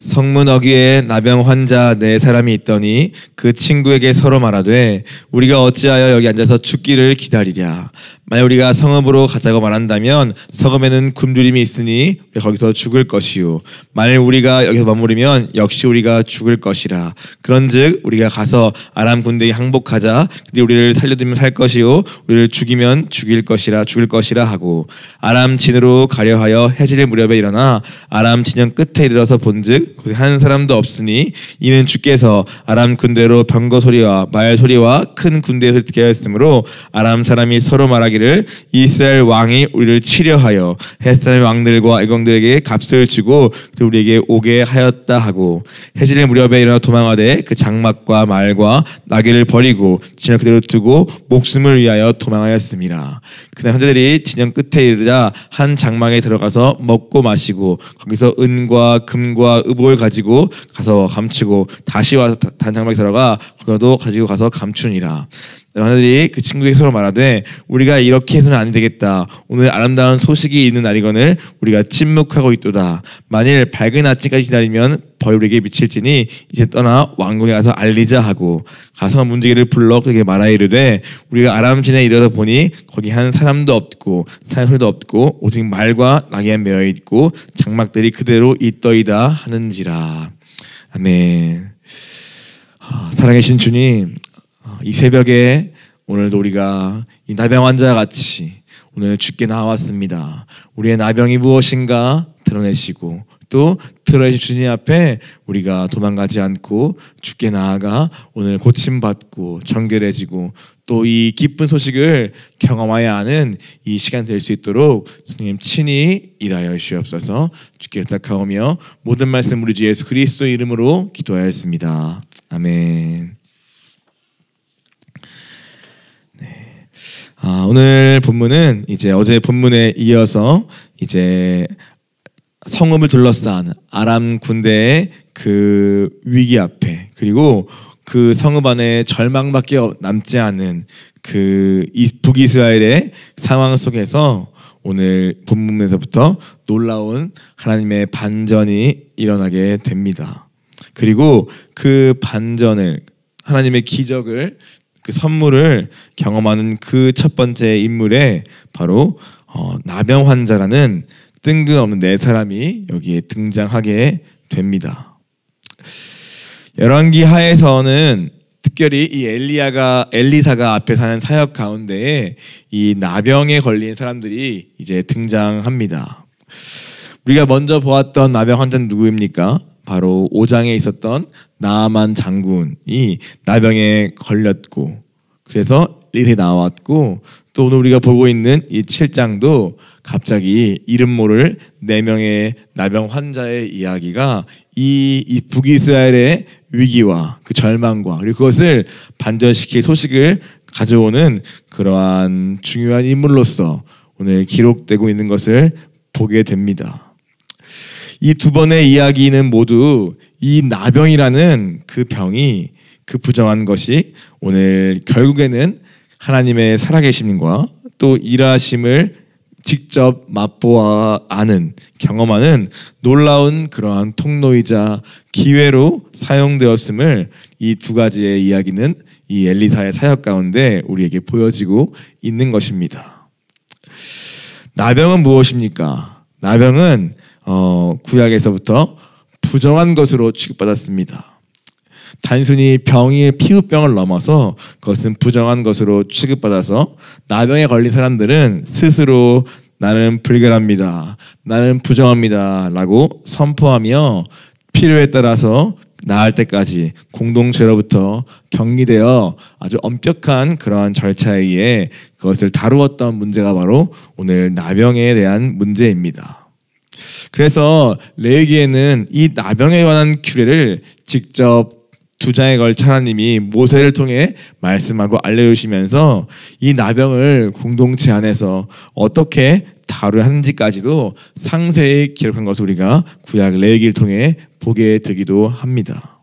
성문 어귀에 나병 환자 네 사람이 있더니 그 친구에게 서로 말하되 우리가 어찌하여 여기 앉아서 죽기를 기다리랴. 만약 우리가 성읍으로 가자고 말한다면 성읍에는 굶주림이 있으니 거기서 죽을 것이요 만일 우리가 여기서 머무르면 역시 우리가 죽을 것이라. 그런즉 우리가 가서 아람 군대에 항복하자. 그들이 우리를 살려두면 살 것이요 우리를 죽이면 죽일 것이라 하고 아람 진으로 가려 하여 해질 무렵에 일어나 아람 진영 끝에 이르러서 본즉 거기 한 사람도 없으니 이는 주께서 아람 군대로 병거 소리와 말 소리와 큰 군대의 소리를 듣게 하였으므로 아람 사람이 서로 말하기를 이스라엘 왕이 우리를 치려하여 헷 사람의 왕들과 애공들에게 값을 주고 우리에게 오게 하였다 하고 해질 무렵에 일어나 도망하되 그 장막과 말과 나귀를 버리고 진영 그대로 두고 목숨을 위하여 도망하였습니다. 그날 환자들이 진영 끝에 이르자 한 장막에 들어가서 먹고 마시고 거기서 은과 금과 의복을 가지고 가서 감추고 다시 와서 다른 장막에 들어가 거기도 가지고 가서 감추니라. 환자들이 그 친구에게 서로 말하되 우리가 이렇게 해서는 안 되겠다. 오늘 아름다운 소식이 있는 날이거늘 우리가 침묵하고 있도다. 만일 밝은 아침까지 기다리면 벌이 우리에게 미칠지니 이제 떠나 왕궁에 가서 알리자 하고 가서 문지기를 불러 그에게 말하여 이르되 우리가 아람진에 이르러 보니 거기 한 사람도 없고 사람 소리도 없고 오직 말과 나귀에 매어 있고 장막들이 그대로 있더이다 하는지라. 아멘. 살아계신 주님, 이 새벽에 오늘도 우리가 이 나병 환자와 같이 오늘 주께 나왔습니다. 우리의 나병이 무엇인가 드러내시고 또 드러내신 주님 앞에 우리가 도망가지 않고 주께 나아가 오늘 고침받고 정결해지고 또 이 기쁜 소식을 경험하여야 하는 이 시간 될 수 있도록 성령 친히 일하여 주시옵소서. 주께 부탁하오며 모든 말씀 우리 주 예수 그리스도 이름으로 기도하였습니다. 아멘. 오늘 본문은 이제 어제 본문에 이어서 이제 성읍을 둘러싼 아람 군대의 그 위기 앞에 그리고 그 성읍 안에 절망밖에 남지 않은 그 북이스라엘의 상황 속에서 오늘 본문에서부터 놀라운 하나님의 반전이 일어나게 됩니다. 그리고 그 반전을 하나님의 기적을 그 선물을 경험하는 그 첫 번째 인물에 바로 나병 환자라는 뜬금없는 네 사람이 여기에 등장하게 됩니다. 열왕기 하에서는 특별히 이 엘리사가 앞에 사는 사역 가운데에 이 나병에 걸린 사람들이 이제 등장합니다. 우리가 먼저 보았던 나병 환자는 누구입니까? 바로 5장에 있었던 나아만 장군이 나병에 걸렸고 그래서 엘리사에 나왔고 또 오늘 우리가 보고 있는 이 7장도 갑자기 이름 모를 4명의 나병 환자의 이야기가 이 북이스라엘의 위기와 그 절망과 그리고 그것을 반전시킬 소식을 가져오는 그러한 중요한 인물로서 오늘 기록되고 있는 것을 보게 됩니다. 이 두 번의 이야기는 모두 이 나병이라는 그 병이 그 부정한 것이 오늘 결국에는 하나님의 살아계심과 또 일하심을 직접 맛보아 아는 경험하는 놀라운 그러한 통로이자 기회로 사용되었음을 이 두 가지의 이야기는 이 엘리사의 사역 가운데 우리에게 보여지고 있는 것입니다. 나병은 무엇입니까? 나병은 구약에서부터 부정한 것으로 취급받았습니다. 단순히 병이 피부병을 넘어서 그것은 부정한 것으로 취급받아서 나병에 걸린 사람들은 스스로 나는 불결합니다. 나는 부정합니다. 라고 선포하며 필요에 따라서 나을 때까지 공동체로부터 격리되어 아주 엄격한 그러한 절차에 의해 그것을 다루었던 문제가 바로 오늘 나병에 대한 문제입니다. 그래서 레위기에는 이 나병에 관한 규례를 직접 2장에 걸쳐 하나님이 모세를 통해 말씀하고 알려주시면서 이 나병을 공동체 안에서 어떻게 다루어야 하는지까지도 상세히 기록한 것을 우리가 구약 레위기를 통해 보게 되기도 합니다.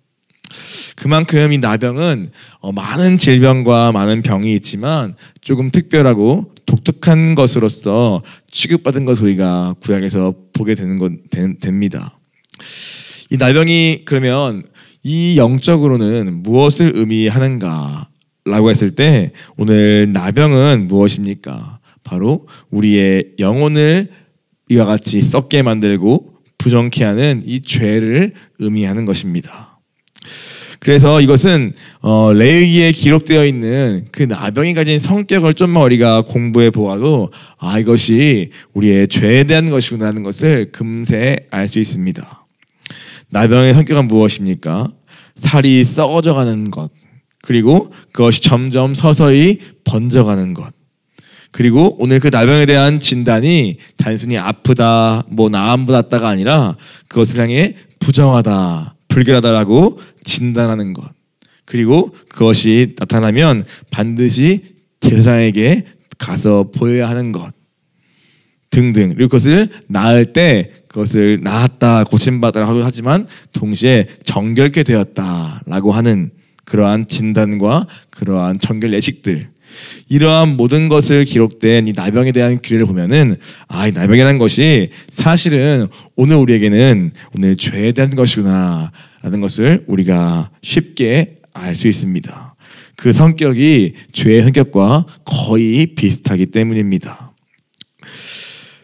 그만큼 이 나병은 많은 질병과 많은 병이 있지만 조금 특별하고 독특한 것으로서 취급받은 것을 우리가 구약에서 보게 되는 됩니다. 이 나병이 그러면 이 영적으로는 무엇을 의미하는가라고 했을 때 오늘 나병은 무엇입니까? 바로 우리의 영혼을 이와 같이 썩게 만들고 부정케 하는 이 죄를 의미하는 것입니다. 그래서 이것은 레위기에 기록되어 있는 그 나병이 가진 성격을 좀만 우리가 공부해 보아도 이것이 우리의 죄에 대한 것이구나 하는 것을 금세 알 수 있습니다. 나병의 성격은 무엇입니까? 살이 썩어져가는 것, 그리고 그것이 점점 서서히 번져가는 것, 그리고 오늘 그 나병에 대한 진단이 단순히 아프다, 나음 받았다가 아니라 그것을 향해 부정하다, 불결하다라고 진단하는 것, 그리고 그것이 나타나면 반드시 제사장에게 가서 보여야 하는 것 등등, 그리고 그것을 나을 때 그것을 나았다, 고침받았다고 하지만 동시에 정결케 되었다라고 하는 그러한 진단과 그러한 정결 예식들, 이러한 모든 것을 기록된 이 나병에 대한 규례를 보면은 이 나병이라는 것이 사실은 오늘 우리에게는 오늘 죄에 대한 것이구나 라는 것을 우리가 쉽게 알 수 있습니다. 그 성격이 죄의 성격과 거의 비슷하기 때문입니다.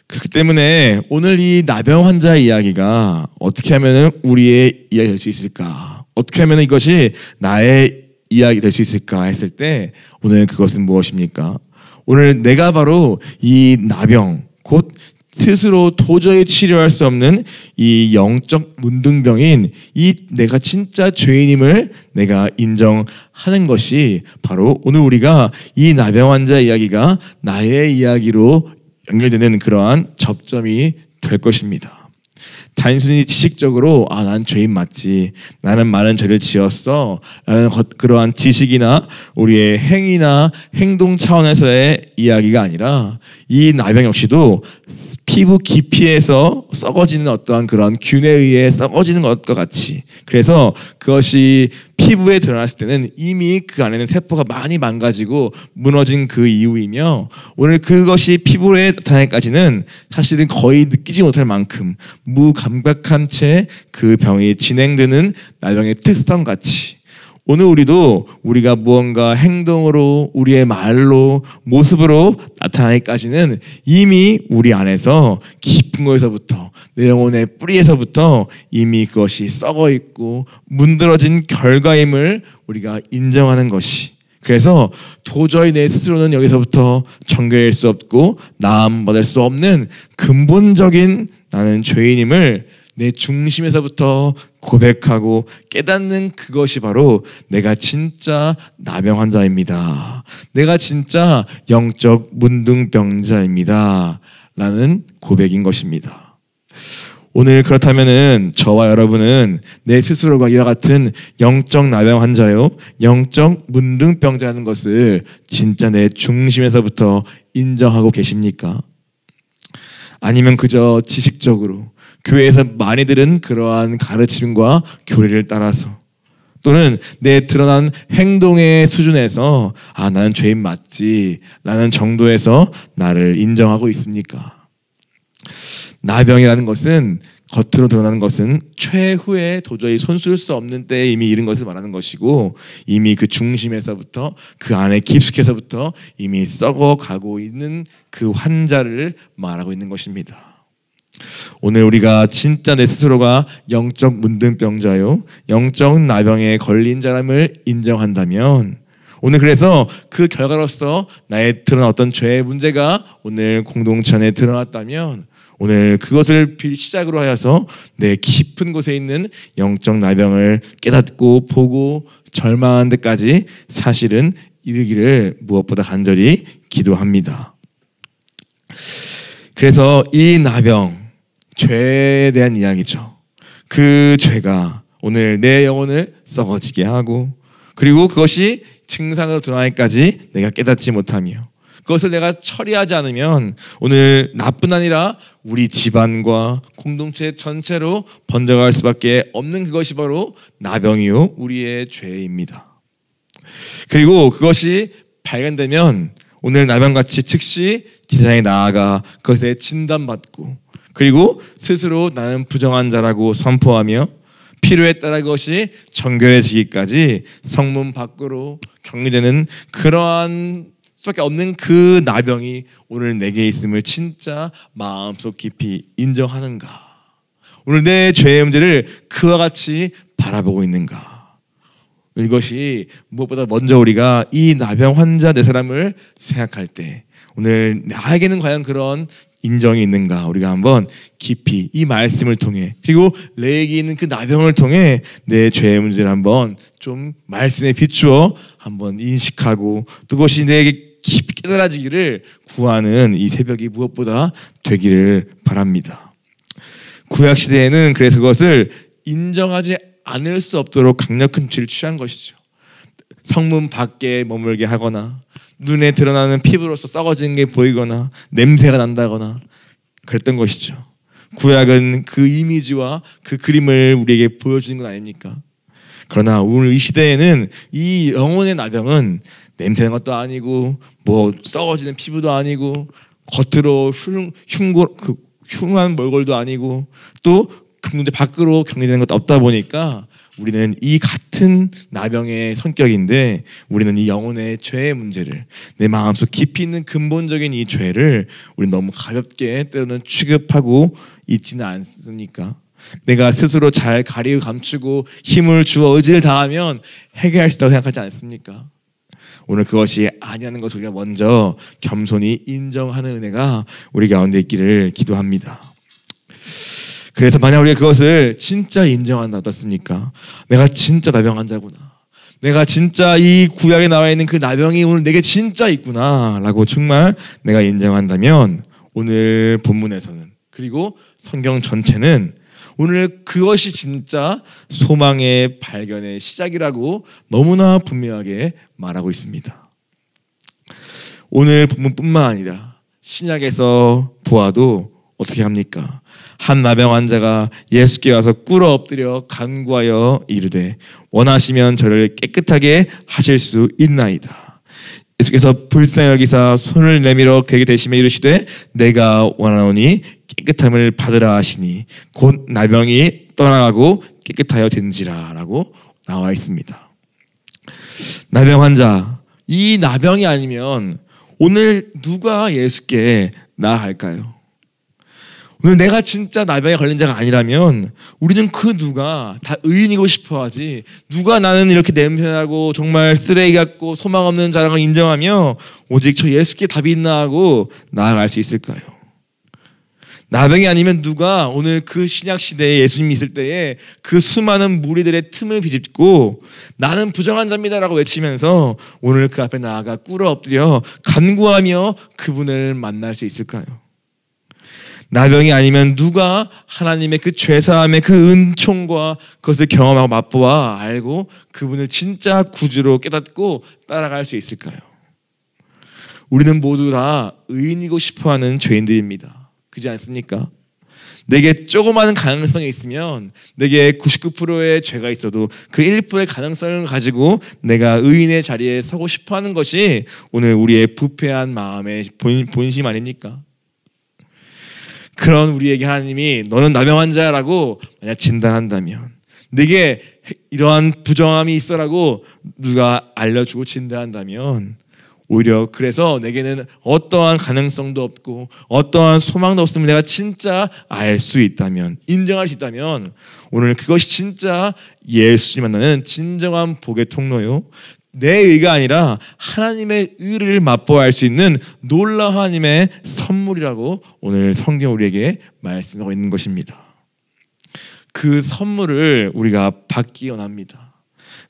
그렇기 때문에 오늘 이 나병 환자의 이야기가 어떻게 하면 우리의 이야기가 될 수 있을까? 어떻게 하면 이것이 나의 이야기 될 수 있을까 했을 때 오늘 그것은 무엇입니까? 오늘 내가 바로 이 나병, 곧 스스로 도저히 치료할 수 없는 이 영적 문둥병인 이 내가 진짜 죄인임을 내가 인정하는 것이 바로 오늘 우리가 이 나병 환자 이야기가 나의 이야기로 연결되는 그러한 접점이 될 것입니다. 단순히 지식적으로 난 죄인 맞지, 나는 많은 죄를 지었어 라는 그러한 지식이나 우리의 행위나 행동 차원에서의 이야기가 아니라 이 나병 역시도 피부 깊이에서 썩어지는 어떠한 그런 균에 의해 썩어지는 것과 같이, 그래서 그것이 피부에 드러났을 때는 이미 그 안에는 세포가 많이 망가지고 무너진 그 이유이며, 오늘 그것이 피부에 나타나기까지는 사실은 거의 느끼지 못할 만큼 무감각한 채 그 병이 진행되는 나병의 특성같이 오늘 우리가 무언가 행동으로, 우리의 말로, 모습으로 나타나기까지는 이미 우리 안에서 깊은 곳에서부터, 내 영혼의 뿌리에서부터 이미 그것이 썩어 있고 문드러진 결과임을 우리가 인정하는 것이, 그래서 도저히 내 스스로는 여기서부터 정결할 수 없고 나음 받을 수 없는 근본적인 나는 죄인임을 내 중심에서부터 고백하고 깨닫는 그것이 바로 내가 진짜 나병 환자입니다. 내가 진짜 영적 문둥병자입니다. 라는 고백인 것입니다. 오늘 그렇다면은 저와 여러분은 내 스스로가 이와 같은 영적 나병 환자요, 영적 문둥병자라는 것을 진짜 내 중심에서부터 인정하고 계십니까? 아니면 그저 지식적으로 교회에서 많이 들은 그러한 가르침과 교리를 따라서, 또는 내 드러난 행동의 수준에서 나는 죄인 맞지 라는 정도에서 나를 인정하고 있습니까? 나병이라는 것은 겉으로 드러나는 것은 최후에 도저히 손쓸 수 없는 때에 이미 이른 것을 말하는 것이고, 이미 그 중심에서부터 그 안에 깊숙해서부터 이미 썩어가고 있는 그 환자를 말하고 있는 것입니다. 오늘 우리가 진짜 내 스스로가 영적 문둥병자요, 영적 나병에 걸린 사람을 인정한다면, 오늘 그래서 그 결과로서 나의 드러난 어떤 죄의 문제가 오늘 공동체 안에 드러났다면, 오늘 그것을 시작으로 하여서 내 깊은 곳에 있는 영적 나병을 깨닫고 보고 절망하는 데까지 사실은 이르기를 무엇보다 간절히 기도합니다. 그래서 이 나병, 죄에 대한 이야기죠. 그 죄가 오늘 내 영혼을 썩어지게 하고, 그리고 그것이 증상으로 드러나기까지 내가 깨닫지 못하며, 그것을 내가 처리하지 않으면 오늘 나뿐 아니라 우리 집안과 공동체 전체로 번져갈 수밖에 없는 그것이 바로 나병이요, 우리의 죄입니다. 그리고 그것이 발견되면 오늘 나병같이 즉시 제사장에 나아가 그것에 진단받고, 그리고 스스로 나는 부정한 자라고 선포하며, 필요에 따라 그것이 정결해지기까지 성문 밖으로 격리되는 그러한 수밖에 없는 그 나병이 오늘 내게 있음을 진짜 마음속 깊이 인정하는가? 오늘 내 죄의 문제를 그와 같이 바라보고 있는가? 이것이 무엇보다 먼저 우리가 이 나병 환자 네 사람을 생각할 때 오늘 나에게는 과연 그런 인정이 있는가? 우리가 한번 깊이 이 말씀을 통해 그리고 내게 있는 그 나병을 통해 내 죄의 문제를 한번 좀 말씀에 비추어 한번 인식하고 또 그것이 내게 깊이 깨달아지기를 구하는 이 새벽이 무엇보다 되기를 바랍니다. 구약 시대에는 그래서 그것을 인정하지 않을 수 없도록 강력한 조치를 취한 것이죠. 성문 밖에 머물게 하거나 눈에 드러나는 피부로서 썩어지는 게 보이거나 냄새가 난다거나 그랬던 것이죠. 구약은 그 이미지와 그 그림을 우리에게 보여주는 건 아닙니까? 그러나 오늘 이 시대에는 이 영혼의 나병은 냄새는 것도 아니고 뭐 썩어지는 피부도 아니고 겉으로 흉한 몰골도 아니고 또 근데 밖으로 격리되는 것도 없다 보니까 우리는 이 같은 나병의 성격인데 우리는 이 영혼의 죄의 문제를 내 마음속 깊이 있는 근본적인 이 죄를 우리는 너무 가볍게 때로는 취급하고 있지는 않습니까? 내가 스스로 잘 가리고 감추고 힘을 주어 의지를 다하면 해결할 수 있다고 생각하지 않습니까? 오늘 그것이 아니라는 것을 우리가 먼저 겸손히 인정하는 은혜가 우리 가운데 있기를 기도합니다. 그래서 만약 우리가 그것을 진짜 인정한다 어떻습니까? 내가 진짜 나병 환자구나. 내가 진짜 이 구약에 나와 있는 그 나병이 오늘 내게 진짜 있구나 라고 정말 내가 인정한다면 오늘 본문에서는 그리고 성경 전체는 오늘 그것이 진짜 소망의 발견의 시작이라고 너무나 분명하게 말하고 있습니다. 오늘 본문뿐만 아니라 신약에서 보아도 어떻게 합니까? 한 나병 환자가 예수께 와서 꿇어 엎드려 간구하여 이르되 원하시면 저를 깨끗하게 하실 수 있나이다. 예수께서 불쌍히 여기사 손을 내밀어 그에게 대시며 이르시되 내가 원하노니 깨끗함을 받으라 하시니 곧 나병이 떠나가고 깨끗하여 된지라 라고 나와 있습니다. 나병 환자, 이 나병이 아니면 오늘 누가 예수께 나아갈까요? 오늘 내가 진짜 나병에 걸린 자가 아니라면 우리는 그 누가 다 의인이고 싶어하지 누가 나는 이렇게 냄새나고 정말 쓰레기 같고 소망 없는 자라고 인정하며 오직 저 예수께 답이 있나 하고 나아갈 수 있을까요? 나병이 아니면 누가 오늘 그 신약 시대에 예수님이 있을 때에 그 수많은 무리들의 틈을 비집고 나는 부정한 자입니다라고 외치면서 오늘 그 앞에 나아가 꿇어 엎드려 간구하며 그분을 만날 수 있을까요? 나병이 아니면 누가 하나님의 그 죄사함의 그 은총과 그것을 경험하고 맛보아 알고 그분을 진짜 구주로 깨닫고 따라갈 수 있을까요? 우리는 모두 다 의인이고 싶어하는 죄인들입니다. 그렇지 않습니까? 내게 조그마한 가능성이 있으면 내게 99%의 죄가 있어도 그 1%의 가능성을 가지고 내가 의인의 자리에 서고 싶어하는 것이 오늘 우리의 부패한 마음의 본심 아닙니까? 그런 우리에게 하나님이 너는 나병 환자라고 만약 진단한다면 내게 이러한 부정함이 있어라고 누가 알려주고 진단한다면 오히려 그래서 내게는 어떠한 가능성도 없고 어떠한 소망도 없음을 내가 진짜 알 수 있다면 인정할 수 있다면 오늘 그것이 진짜 예수님 만나는 진정한 복의 통로요 내 의가 아니라 하나님의 의를 맛보아 알 수 있는 놀라운 하나님의 선물이라고 오늘 성경 우리에게 말씀하고 있는 것입니다. 그 선물을 우리가 받기 원합니다.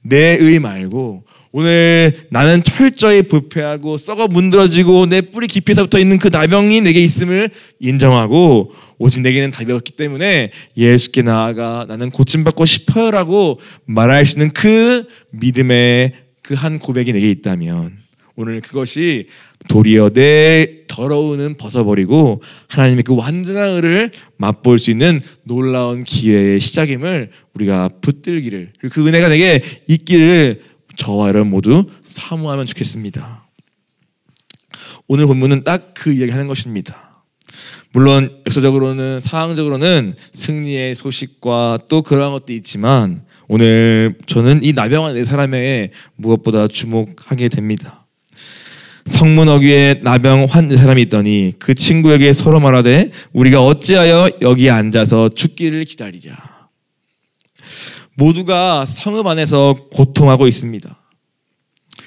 내 의 말고 오늘 나는 철저히 부패하고 썩어 문드러지고 내 뿌리 깊이서부터 있는 그 나병이 내게 있음을 인정하고 오직 내게는 답이 없기 때문에 예수께 나아가 나는 고침받고 싶어요라고 말할 수 있는 그 믿음의 그 한 고백이 내게 있다면 오늘 그것이 도리어 내 더러움은 벗어버리고 하나님의 그 완전한 의를 맛볼 수 있는 놀라운 기회의 시작임을 우리가 붙들기를 그리고 그 은혜가 내게 있기를 저와 여러분 모두 사모하면 좋겠습니다. 오늘 본문은 딱 그 이야기 하는 것입니다. 물론 역사적으로는 상황적으로는 승리의 소식과 또 그러한 것도 있지만 오늘 저는 이 나병환 네 사람에 무엇보다 주목하게 됩니다. 성문 어귀에 나병환 네 사람이 있더니 그 친구에게 서로 말하되 우리가 어찌하여 여기 앉아서 죽기를 기다리랴. 모두가 성읍 안에서 고통하고 있습니다.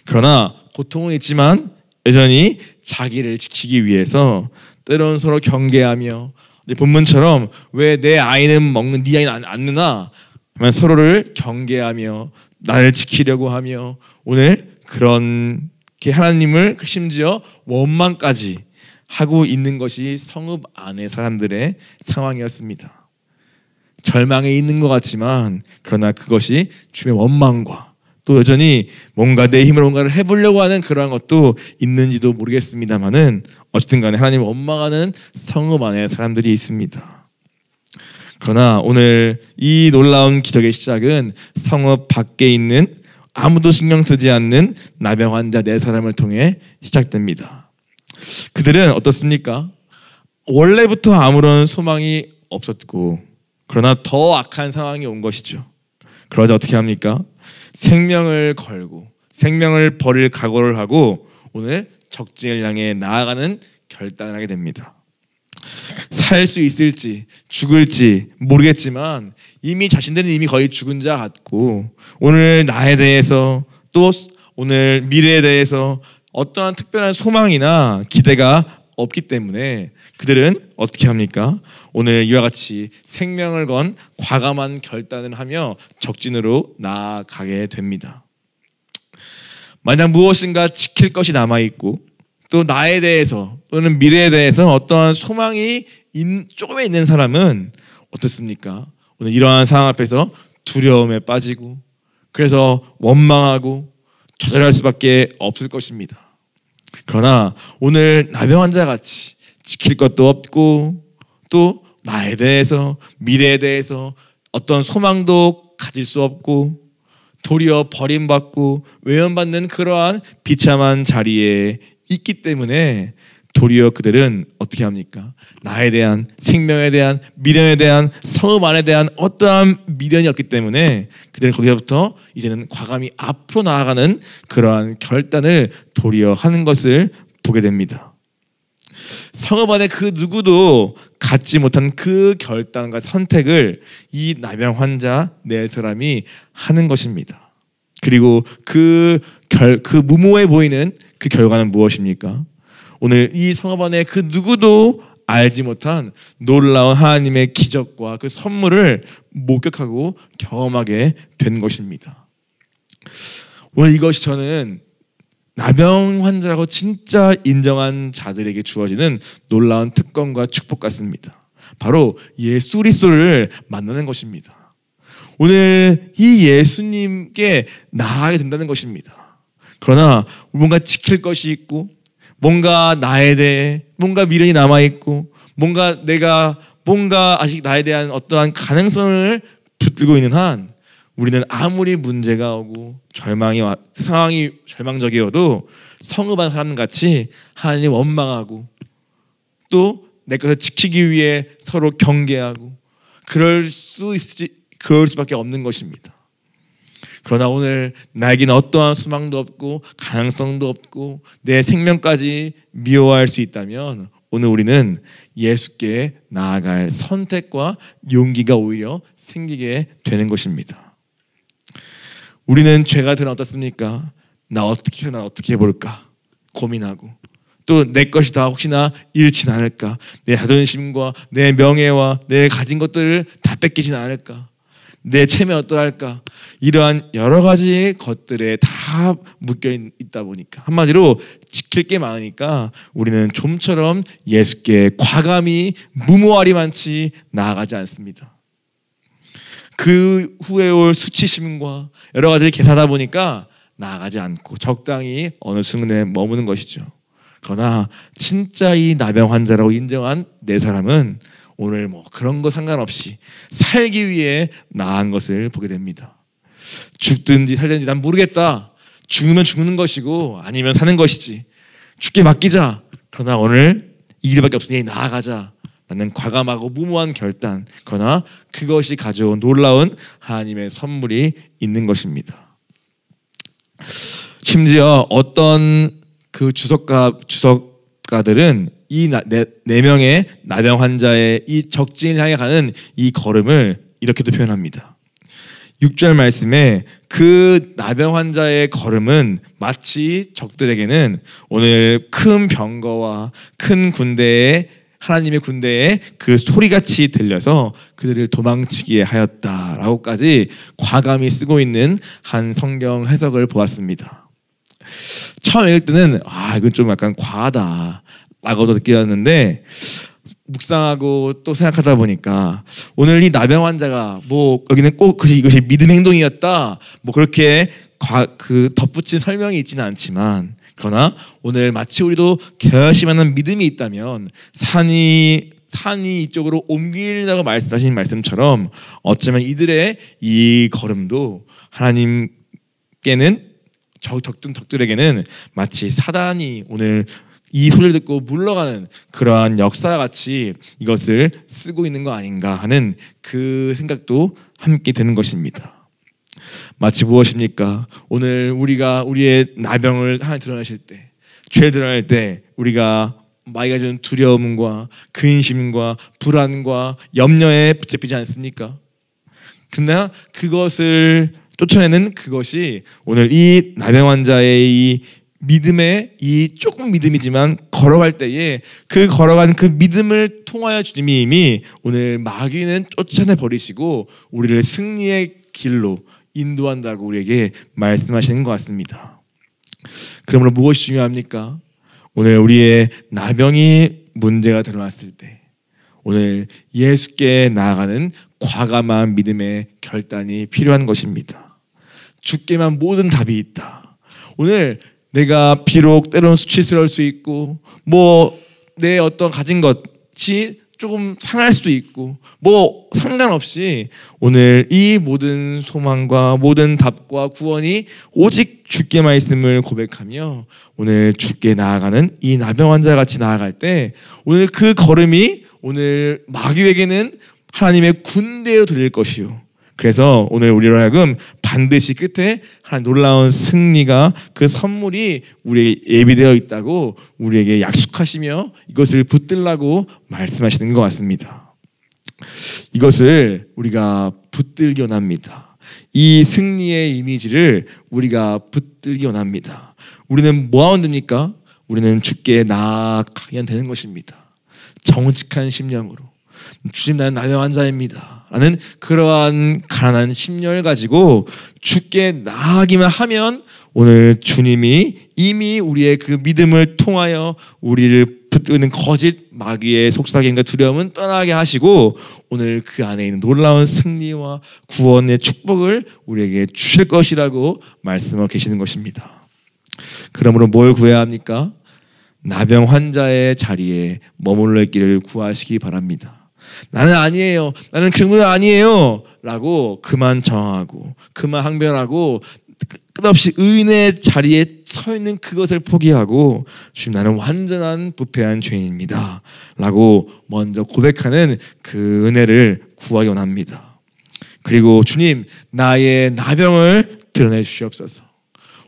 그러나 고통은 있지만 여전히 자기를 지키기 위해서 때로는 서로 경계하며 본문처럼 왜 내 아이는 먹는 네 아이는 안 느나 하면 서로를 경계하며 나를 지키려고 하며 오늘 그렇게 하나님을 심지어 원망까지 하고 있는 것이 성읍 안의 사람들의 상황이었습니다. 절망에 있는 것 같지만 그러나 그것이 주의 원망과 또 여전히 뭔가 내 힘으로 뭔가를 해보려고 하는 그러한 것도 있는지도 모르겠습니다만은 어쨌든 간에 하나님을 원망하는 성읍 안에 사람들이 있습니다. 그러나 오늘 이 놀라운 기적의 시작은 성읍 밖에 있는 아무도 신경 쓰지 않는 나병 환자 네 사람을 통해 시작됩니다. 그들은 어떻습니까? 원래부터 아무런 소망이 없었고 그러나 더 악한 상황이 온 것이죠. 그러자 어떻게 합니까? 생명을 걸고 생명을 버릴 각오를 하고 오늘 적진을 향해 나아가는 결단을 하게 됩니다. 살 수 있을지 죽을지 모르겠지만 이미 자신들은 이미 거의 죽은 자 같고 오늘 나에 대해서 또 오늘 미래에 대해서 어떠한 특별한 소망이나 기대가 없기 때문에 그들은 어떻게 합니까? 오늘 이와 같이 생명을 건 과감한 결단을 하며 적진으로 나아가게 됩니다. 만약 무엇인가 지킬 것이 남아있고 또 나에 대해서 또는 미래에 대해서 어떠한 소망이 조금에 있는 사람은 어떻습니까? 오늘 이러한 상황 앞에서 두려움에 빠지고 그래서 원망하고 좌절할 수밖에 없을 것입니다. 그러나 오늘 나병 환자 같이 지킬 것도 없고 또 나에 대해서 미래에 대해서 어떤 소망도 가질 수 없고 도리어 버림받고 외면받는 그러한 비참한 자리에 있기 때문에 도리어 그들은 어떻게 합니까? 나에 대한 생명에 대한 미련에 대한 성읍 안에 대한 어떠한 미련이 없기 때문에 그들은 거기서부터 이제는 과감히 앞으로 나아가는 그러한 결단을 도리어 하는 것을 보게 됩니다. 성읍 안에 그 누구도 갖지 못한 그 결단과 선택을 이 나병 환자 네 사람이 하는 것입니다. 그리고 그 무모해 보이는 그 결과는 무엇입니까? 오늘 이 성읍 안에 그 누구도 알지 못한 놀라운 하나님의 기적과 그 선물을 목격하고 경험하게 된 것입니다. 오늘 이것이 저는 나병 환자라고 진짜 인정한 자들에게 주어지는 놀라운 특권과 축복 같습니다. 바로 예수 그리스도를 만나는 것입니다. 오늘 이 예수님께 나아가게 된다는 것입니다. 그러나 뭔가 지킬 것이 있고 뭔가 나에 대해 뭔가 미련이 남아있고 뭔가 아직 나에 대한 어떠한 가능성을 붙들고 있는 한 우리는 아무리 문제가 오고 상황이 절망적이어도 성읍한 사람같이 하나님 원망하고 또 내 것을 지키기 위해 서로 경계하고 그럴 수밖에 없는 것입니다. 그러나 오늘 나에게는 어떠한 소망도 없고 가능성도 없고 내 생명까지 미워할 수 있다면 오늘 우리는 예수께 나아갈 선택과 용기가 오히려 생기게 되는 것입니다. 우리는 죄가 들어 어떻습니까? 나 어떻게 해볼까 고민하고 또 내 것이 다 혹시나 잃진 않을까, 내 자존심과 내 명예와 내 가진 것들을 다 뺏기진 않을까, 내 체면 어떠할까, 이러한 여러 가지 것들에 다 묶여 있다 보니까 한마디로 지킬 게 많으니까 우리는 좀처럼 예수께 과감히 무모하리만치 나아가지 않습니다. 그 후에 올 수치심과 여러 가지를 계산하다 보니까 나아가지 않고 적당히 어느 순간에 머무는 것이죠. 그러나 진짜 이 나병 환자라고 인정한 네 사람은 오늘 그런 거 상관없이 살기 위해 나아간 것을 보게 됩니다. 죽든지 살든지 난 모르겠다. 죽으면 죽는 것이고 아니면 사는 것이지. 죽게 맡기자. 그러나 오늘 이 길밖에 없으니 나아가자 라는 과감하고 무모한 결단, 그러나 그것이 가져온 놀라운 하나님의 선물이 있는 것입니다. 심지어 어떤 그 주석가들은 이 네 명의 나병 환자의 이 적진을 향해 가는 이 걸음을 이렇게도 표현합니다. 6절 말씀에 그 나병 환자의 걸음은 마치 적들에게는 오늘 큰 병거와 큰 군대의 하나님의 군대의 그 소리같이 들려서 그들을 도망치게 하였다라고까지 과감히 쓰고 있는 한 성경 해석을 보았습니다. 처음 읽을 때는 이건 좀 약간 과하다라고도 느꼈는데 묵상하고 또 생각하다 보니까 오늘 이 나병 환자가 뭐 여기는 꼭 이것이 믿음 행동이었다 뭐 그렇게 그 덧붙인 설명이 있지는 않지만, 그러나 오늘 마치 우리도 결심하는 믿음이 있다면 산이 이쪽으로 옮긴다고 말씀하신 말씀처럼 어쩌면 이들의 이 걸음도 하나님께는 적들에게는 마치 사단이 오늘 이 소리를 듣고 물러가는 그러한 역사와 같이 이것을 쓰고 있는 거 아닌가 하는 그 생각도 함께 드는 것입니다. 마치 무엇입니까? 오늘 우리가 우리의 나병을 하나님 드러내실 때, 죄를 드러낼 때 우리가 마귀가 주는 두려움과 근심과 불안과 염려에 붙잡히지 않습니까? 그러나 그것을 쫓아내는 그것이 오늘 이 나병 환자의 이 믿음의 이 조금 믿음이지만 걸어갈 때에 그 걸어가는 그 믿음을 통하여 주님이 이미 오늘 마귀는 쫓아내 버리시고 우리를 승리의 길로 인도한다고 우리에게 말씀하시는 것 같습니다. 그러므로 무엇이 중요합니까? 오늘 우리의 나병이 문제가 드러났을 때 오늘 예수께 나아가는 과감한 믿음의 결단이 필요한 것입니다. 주께만 모든 답이 있다. 오늘 내가 비록 때로는 수치스러울 수 있고 뭐 내 어떤 가진 것이 조금 상할 수도 있고 뭐 상관없이 오늘 이 모든 소망과 모든 답과 구원이 오직 주께만 있음을 고백하며 오늘 주께 나아가는 이 나병 환자 같이 나아갈 때 오늘 그 걸음이 오늘 마귀에게는 하나님의 군대로 들릴 것이요, 그래서 오늘 우리로 하여금 반드시 끝에 한 놀라운 승리가 그 선물이 우리에게 예비되어 있다고 우리에게 약속하시며 이것을 붙들라고 말씀하시는 것 같습니다. 이것을 우리가 붙들기 원합니다. 이 승리의 이미지를 우리가 붙들기 원합니다. 우리는 뭐하면 됩니까? 우리는 주께 나아가야 되는 것입니다. 정직한 심령으로 주님 나는 나병 환자입니다 라는 그러한 가난한 심령을 가지고 주께 나아가기만 하면 오늘 주님이 이미 우리의 그 믿음을 통하여 우리를 붙들고 있는 거짓 마귀의 속삭임과 두려움은 떠나게 하시고 오늘 그 안에 있는 놀라운 승리와 구원의 축복을 우리에게 주실 것이라고 말씀하고 계시는 것입니다. 그러므로 뭘 구해야 합니까? 나병 환자의 자리에 머물러 있기를 구하시기 바랍니다. 나는 아니에요, 나는 그 정도는 아니에요 라고 그만 정하고 그만 항변하고 끝없이 의인의 자리에 서 있는 그것을 포기하고 주님 나는 완전한 부패한 죄인입니다 라고 먼저 고백하는 그 은혜를 구하기 원합니다. 그리고 주님 나의 나병을 드러내 주시옵소서.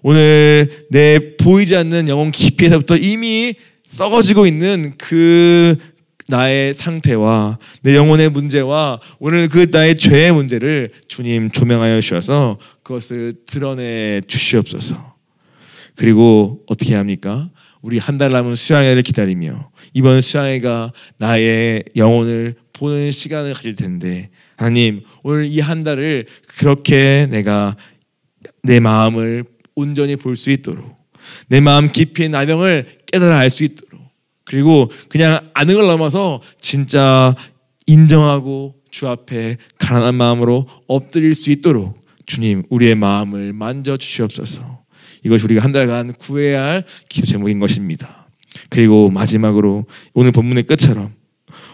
오늘 내 보이지 않는 영혼 깊이에서부터 이미 썩어지고 있는 그 나의 상태와 내 영혼의 문제와 오늘 그 나의 죄의 문제를 주님 조명하여 주셔서 그것을 드러내 주시옵소서. 그리고 어떻게 합니까? 우리 한 달 남은 수양회를 기다리며 이번 수양회가 나의 영혼을 보는 시간을 가질 텐데 하나님 오늘 이 한 달을 그렇게 내가 내 마음을 온전히 볼 수 있도록 내 마음 깊이의 나병을 깨달아 알 수 있도록 그리고 그냥 아는 걸 넘어서 진짜 인정하고 주 앞에 가난한 마음으로 엎드릴 수 있도록 주님 우리의 마음을 만져주시옵소서. 이것이 우리가 한 달간 구해야 할 기도 제목인 것입니다. 그리고 마지막으로 오늘 본문의 끝처럼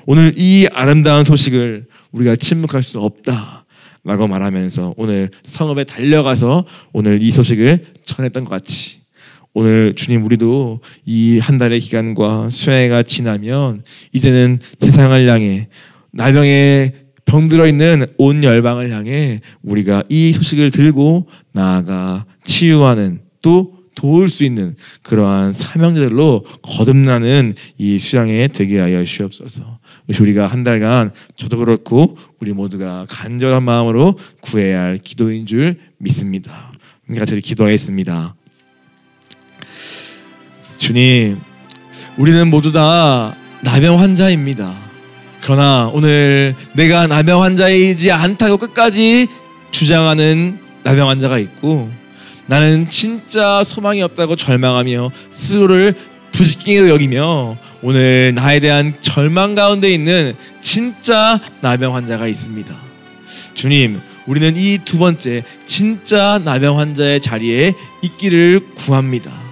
오늘 이 아름다운 소식을 우리가 침묵할 수 없다 라고 말하면서 오늘 성읍에 달려가서 오늘 이 소식을 전했던 것 같이 오늘 주님 우리도 이 한 달의 기간과 수양회가 지나면 이제는 세상을 향해 나병에 병들어 있는 온 열방을 향해 우리가 이 소식을 들고 나아가 치유하는 또 도울 수 있는 그러한 사명자들로 거듭나는 이 수양회 되게 하여 주옵소서. 우리가 한 달간 저도 그렇고 우리 모두가 간절한 마음으로 구해야 할 기도인 줄 믿습니다. 같이 기도하겠습니다. 주님, 우리는 모두 다 나병 환자입니다. 그러나 오늘 내가 나병 환자이지 않다고 끝까지 주장하는 나병 환자가 있고, 나는 진짜 소망이 없다고 절망하며 스스로를 부지깽이로 여기며 오늘 나에 대한 절망 가운데 있는 진짜 나병 환자가 있습니다. 주님, 우리는 이 두 번째 진짜 나병 환자의 자리에 있기를 구합니다.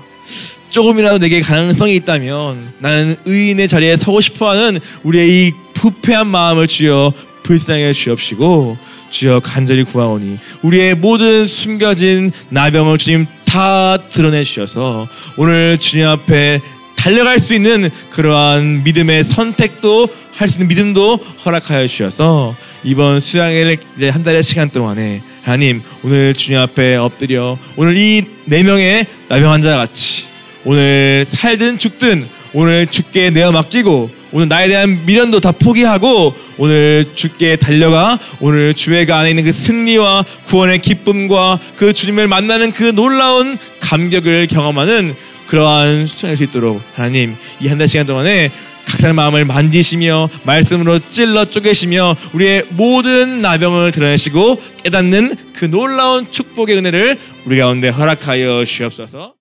조금이라도 내게 가능성이 있다면 나는 의인의 자리에 서고 싶어하는 우리의 이 부패한 마음을 주여 불쌍히 주옵시고, 주여 간절히 구하오니 우리의 모든 숨겨진 나병을 주님 다 드러내 주셔서 오늘 주님 앞에 달려갈 수 있는 그러한 믿음의 선택도 할 수 있는 믿음도 허락하여 주셔서 이번 수양회를 한 달의 시간 동안에 하나님, 오늘 주님 앞에 엎드려 오늘 이 4명의 나병 환자 같이 오늘 살든 죽든 오늘 주께 내어 맡기고 오늘 나에 대한 미련도 다 포기하고 오늘 주께 달려가 오늘 주회가 안에 있는 그 승리와 구원의 기쁨과 그 주님을 만나는 그 놀라운 감격을 경험하는 그러한 수양일 수 있도록 하나님, 이 한 달 시간 동안에 각 사람의 마음을 만지시며 말씀으로 찔러 쪼개시며 우리의 모든 나병을 드러내시고 깨닫는 그 놀라운 축복의 은혜를 우리 가운데 허락하여 주옵소서.